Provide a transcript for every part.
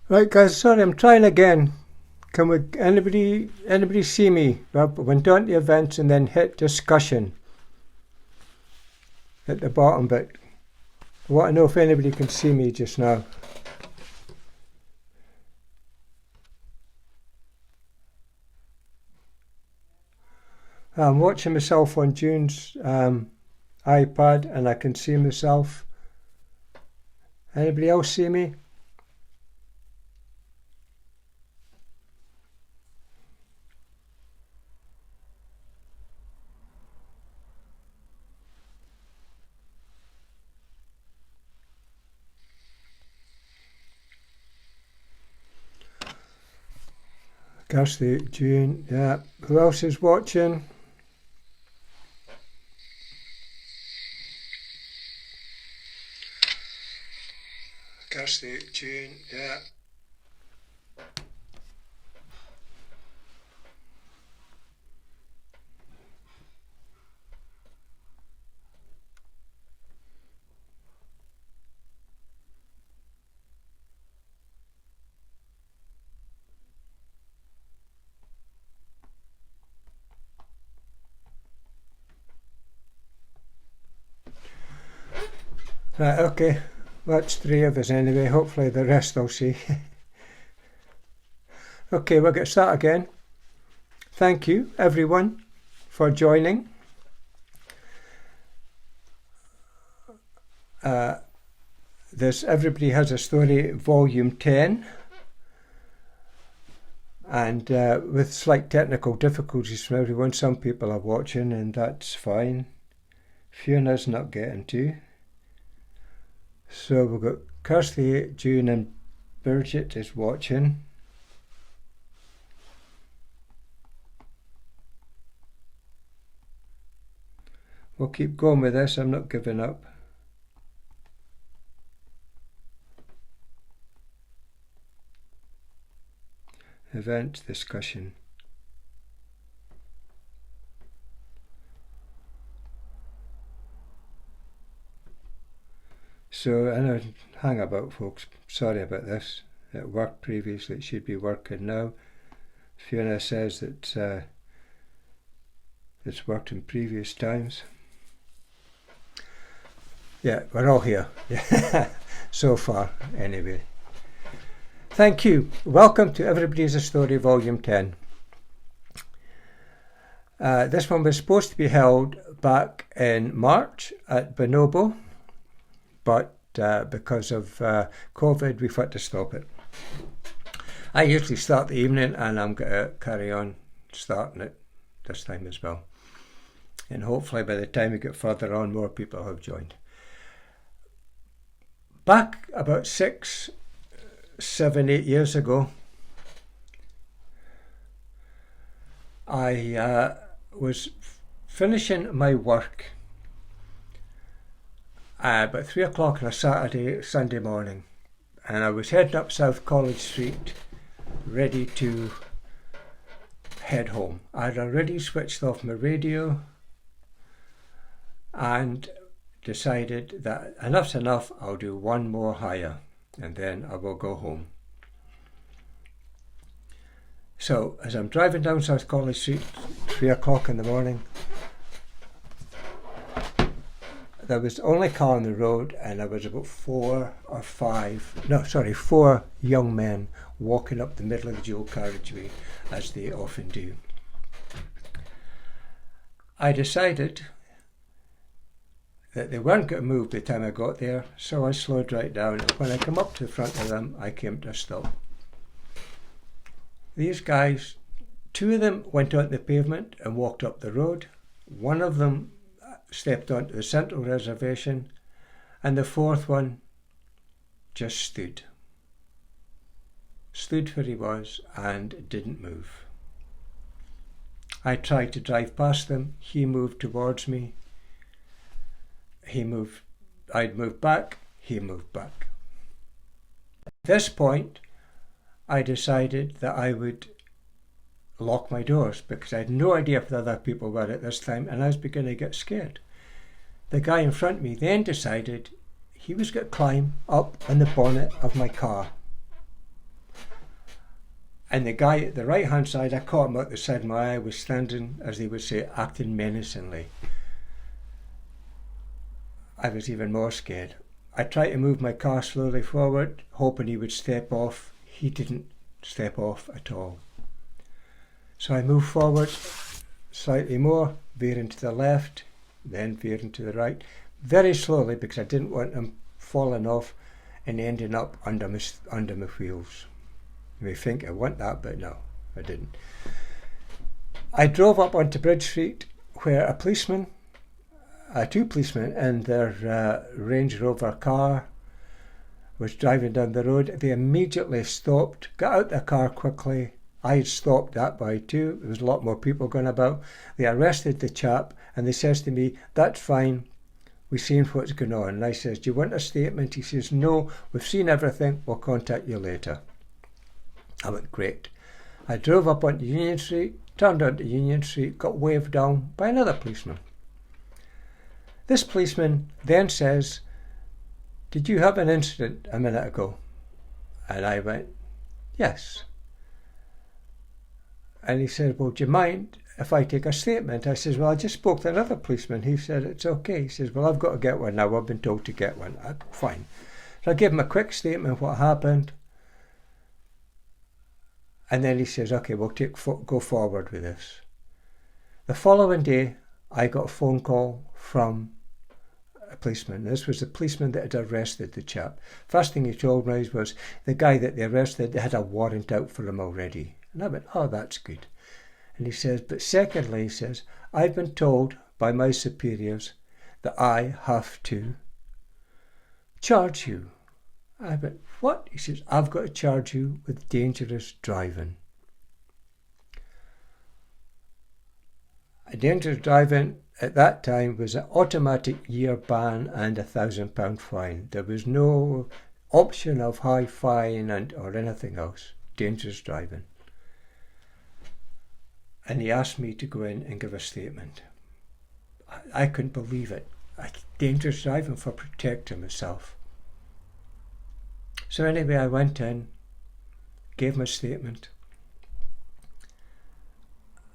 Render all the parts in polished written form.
Right, guys. Sorry, I'm trying again. Can we? Anybody see me? I went on to events and then hit discussion at the bottom. But I want to know if anybody can see me just now. I'm watching myself on June's iPad, and I can see myself. Anybody else see me? Kirsty, June, yeah. Who else is watching? Kirsty, June, yeah. Right, okay. That's three of us anyway. Hopefully the rest will see. Okay, we'll get started again. Thank you, everyone, for joining. This Everybody Has a Story, Volume 10. And with slight technical difficulties from everyone, some people are watching, and that's fine. Fiona's not getting to. So we've got Kirsty, June, and Bridget is watching. We'll keep going with this. I'm not giving up. Event discussion. So, I know, hang about, folks. Sorry about this. It worked previously. It should be working now. Fiona says that it's worked in previous times. Yeah, we're all here. So far, anyway. Thank you. Welcome to Everybody Has a Story, Volume 10. This one was supposed to be held back in March at Bonobo, but because of COVID, we've had to stop it. I usually start the evening, and I'm going to carry on starting it this time as well. And hopefully by the time we get further on, more people have joined. Back about 6, 7, 8 years ago, I was finishing my work about 3 o'clock on a Sunday morning, and I was heading up South College Street, ready to head home. I'd already switched off my radio and decided that enough's enough. I'll do one more hire and then I will go home. So as I'm driving down South College Street, 3 o'clock in the morning, there was the only car on the road, and there was about 4 young men walking up the middle of the dual carriageway, as they often do. I decided that they weren't going to move by the time I got there, so I slowed right down, and when I came up to the front of them, I came to a stop. These guys, 2 of them went onto the pavement and walked up the road. 1 of them stepped onto the central reservation, and the 4th one just stood where he was and didn't move. I tried to drive past him. He moved towards me. I'd move back. He moved back. At this point, I decided that I would lock my doors, because I had no idea if the other people were at this time, and I was beginning to get scared. The guy in front of me then decided he was going to climb up on the bonnet of my car. And the guy at the right-hand side, I caught him out the side of my eye, was standing, as they would say, acting menacingly. I was even more scared. I tried to move my car slowly forward, hoping he would step off. He didn't step off at all. So I moved forward slightly more, veering to the left, then veering to the right, very slowly because I didn't want him falling off and ending up under my wheels. You may think I want that, but no, I didn't. I drove up onto Bridge Street where a policeman, two policemen in their Range Rover car was driving down the road. They immediately stopped, got out the car quickly. I had stopped that by too. There was a lot more people going about. They arrested the chap and they says to me, "That's fine, we've seen what's going on." And I says, "Do you want a statement?" He says, "No, we've seen everything, we'll contact you later." I went, "Great." I drove up onto Union Street, turned onto Union Street, got waved down by another policeman. This policeman then says, "Did you have an incident a minute ago?" And I went, "Yes." And he said, "Well, do you mind if I take a statement?" I says, "Well, I just spoke to another policeman. He said it's okay." He says, "Well, I've got to get one now. I've been told to get one." Fine. So I gave him a quick statement of what happened. And then he says, "Okay, we'll go forward with this." The following day, I got a phone call from a policeman. This was the policeman that had arrested the chap. First thing he told me was the guy that they arrested, they had a warrant out for him already. And I went, "Oh, that's good." And he says, "But secondly," he says, "I've been told by my superiors that I have to charge you." I went, "What?" He says, "I've got to charge you with dangerous driving." Dangerous driving at that time was an automatic year ban and £1,000 fine. There was no option of high fine or anything else. Dangerous driving. And he asked me to go in and give a statement. I couldn't believe it. Dangerous driving for protecting myself. So anyway, I went in, gave my statement,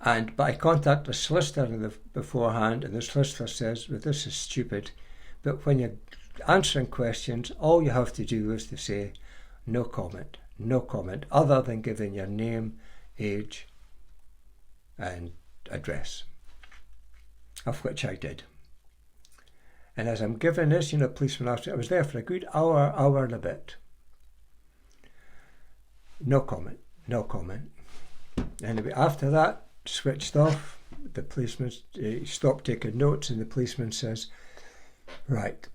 but I contacted the solicitor beforehand, and the solicitor says, "Well, this is stupid, but when you're answering questions, all you have to do is to say, no comment, other than giving your name, age, and address," of which I did. And as I'm giving this, policeman asked me, I was there for a good hour and a bit. No comment. Anyway, after that, switched off. The policeman stopped taking notes, and the policeman says, "Right,"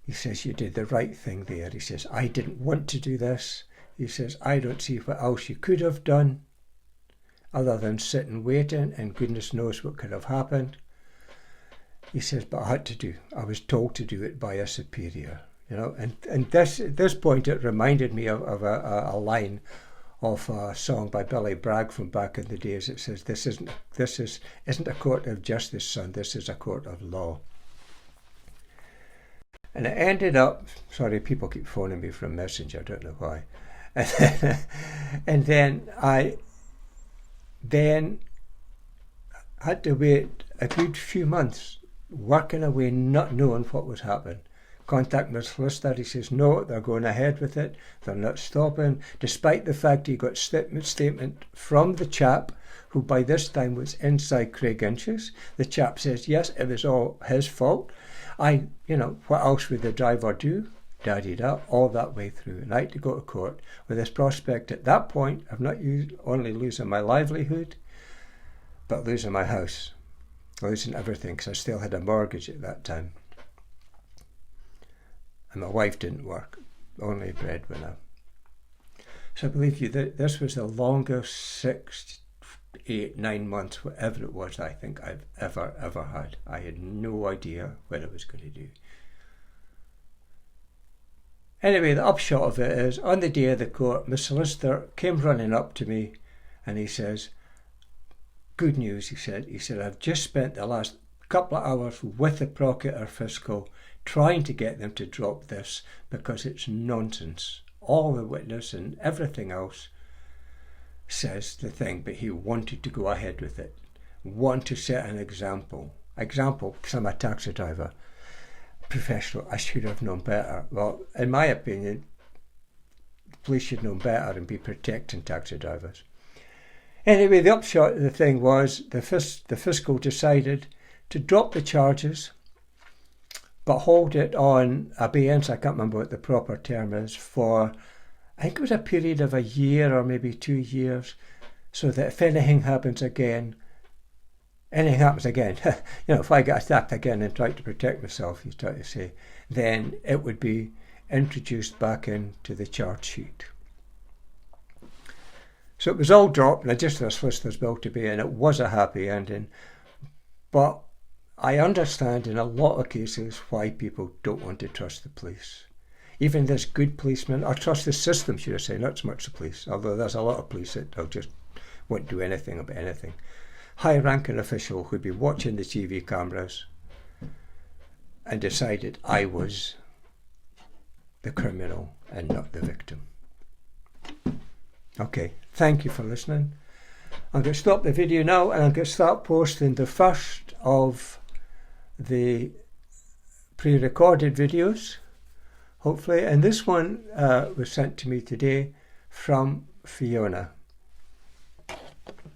he says, "you did the right thing there." He says, "I didn't want to do this." He says, "I don't see what else you could have done other than sit and waiting, and goodness knows what could have happened." He says, "But I had to do. I was told to do it by a superior." And at this point it reminded me of a line of a song by Billy Bragg from back in the days. It says, this isn't a court of justice, son, this is a court of law." And it ended up, sorry, people keep phoning me from Messenger, I don't know why. And then I had to wait a good few months, working away, not knowing what was happening. Contact my solicitor, he says, "No, they're going ahead with it, they're not stopping," despite the fact he got statement from the chap, who by this time was inside Craig Inches. The chap says, yes, it was all his fault. What else would the driver do? Da-de-da, all that way through. And I had to go to court with this prospect at that point of not only losing my livelihood, but losing my house, losing everything, because I still had a mortgage at that time. And my wife didn't work, only breadwinner. So I believe you that this was the longest 6, 8, 9 months, whatever it was, I think I've ever had. I had no idea what I was going to do. Anyway, the upshot of it is, on the day of the court, my solicitor came running up to me and he says, "Good news," he said, "I've just spent the last couple of hours with the Procurator Fiscal trying to get them to drop this because it's nonsense. All the witness and everything else says the thing, but he wanted to go ahead with it. Want to set an example. Example, because I'm a taxi driver, professional, I should have known better. Well, in my opinion, the police should know better and be protecting taxi drivers. Anyway, the upshot of the thing was the fiscal decided to drop the charges, but hold it on abeyance, I can't remember what the proper term is, for, I think it was a period of a year or maybe 2 years, so that if anything happens again, if I get attacked again and try to protect myself, he's trying to say, then it would be introduced back into the charge sheet. So it was all dropped, and I just a solicitor's bill to be, and it was a happy ending. But I understand in a lot of cases why people don't want to trust the police. Even this good policeman, or trust the system, should I say, not so much the police, although there's a lot of police that just won't do anything about anything. High-ranking official who'd be watching the TV cameras and decided I was the criminal and not the victim. Okay, thank you for listening. I'm going to stop the video now, and I'm going to start posting the first of the pre-recorded videos, hopefully. And this one was sent to me today from Fiona.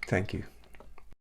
Thank you.